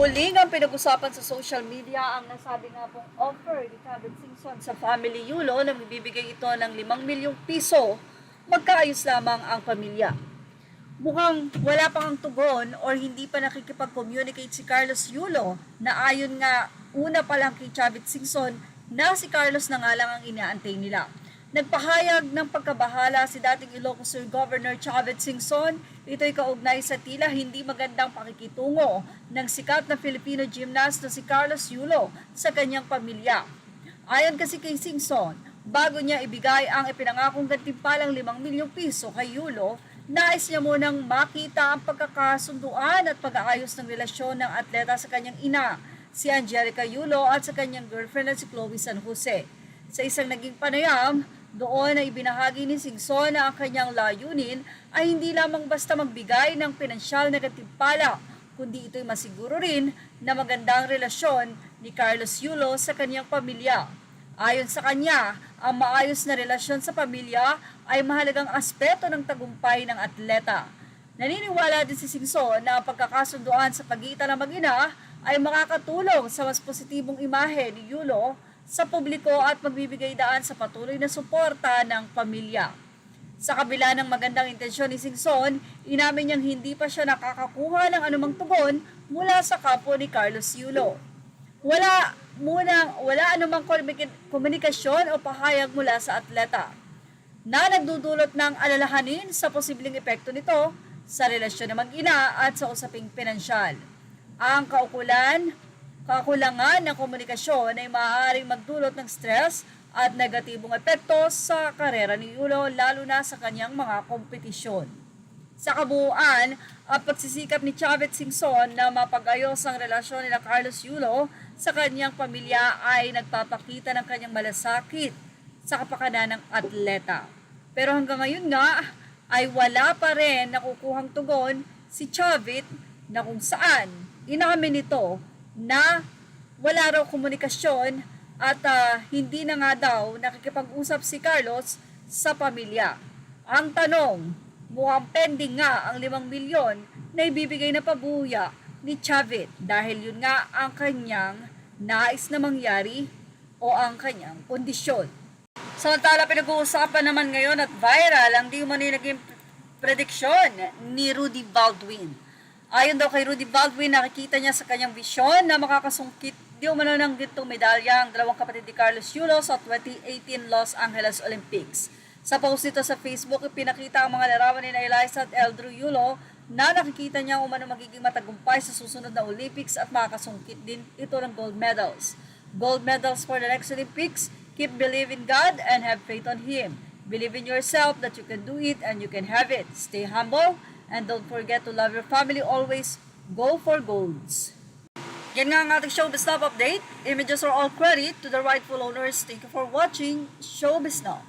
Muling ang pinag-usapan sa social media ang nasabi nga pong offer ni Chavit Singson sa Family Yulo na magbibigay ito ng 5 milyong piso, magkaayos lamang ang pamilya. Mukhang wala pang ang tugon or hindi pa nakikipag-communicate si Carlos Yulo na ayon nga una pa lang kay Chavit Singson na si Carlos na nga lang ang inaantay nila. Nagpahayag ng pagkabahala si dating Ilocos Sur Governor Chavit Singson. Ito'y kaugnay sa tila hindi magandang pakikitungo ng sikat na Filipino gymnast na si Carlos Yulo sa kanyang pamilya. Ayon kasi kay Singson, bago niya ibigay ang ipinangakong gantimpalang 5 milyong piso kay Yulo, nais niya munang makita ang pagkakasunduan at pag-aayos ng relasyon ng atleta sa kanyang ina, si Angelica Yulo, at sa kanyang girlfriend na si Chloe San Jose. Sa isang naging panayam, doon ay ibinahagi ni Singson na ang kanyang layunin ay hindi lamang basta magbigay ng pinansyal na gantimpala, kundi ito'y masiguro rin na magandang relasyon ni Carlos Yulo sa kanyang pamilya. Ayon sa kanya, ang maayos na relasyon sa pamilya ay mahalagang aspeto ng tagumpay ng atleta. Naniniwala din si Singson na ang pagkakasunduan sa pagitan ng mag-ina ay makakatulong sa mas positibong imahe ni Yulo sa publiko at magbibigay daan sa patuloy na suporta ng pamilya. Sa kabila ng magandang intensyon ni Singson, inamin niyang hindi pa siya nakakakuha ng anumang tugon mula sa kampo ni Carlos Yulo. Wala anumang komunikasyon o pahayag mula sa atleta na nagdudulot ng alalahanin sa posibleng epekto nito sa relasyon ng mag-ina at sa usaping pinansyal. Ang kakulangan ng komunikasyon ay maaaring magdulot ng stress at negatibong epekto sa karera ni Yulo, lalo na sa kanyang mga kompetisyon. Sa kabuuan, ang pagsisikap ni Chavit Singson na mapag-ayos ang relasyon nila Carlos Yulo sa kanyang pamilya ay nagpapakita ng kanyang malasakit sa kapakanan ng atleta. Pero hanggang ngayon nga ay wala pa rin nakukuhang tugon si Chavit na kung saan inamin nito na wala raw komunikasyon at hindi na nga daw nakikipag-usap si Carlos sa pamilya. Ang tanong, mukhang pending nga ang 5 milyon na ibibigay na pabuya ni Chavit dahil yun nga ang kanyang nais na mangyari o ang kanyang kondisyon. Samantala, pinag-uusapan naman ngayon at viral ang di umano'y naging prediksyon ni Rudy Baldwin. Ayon daw kay Rudy Baldwin, nakikita niya sa kanyang visyon na makakasungkit di umano ng gintong medalya ang dalawang kapatid ni Carlos Yulo sa 2018 Los Angeles Olympics. Sa post nito sa Facebook, ipinakita ang mga larawan ni Eliza at Eldrew Yulo na nakikita niya umano magiging matagumpay sa susunod na Olympics at makakasungkit din ito ng gold medals. Gold medals for the next Olympics. Keep believing God and have faith on Him. Believe in yourself that you can do it and you can have it. Stay humble. And don't forget to love your family always. Go for golds. Yan nga ang ating Showbiz Now update. Images are all credit to the rightful owners. Thank you for watching Showbiz Now.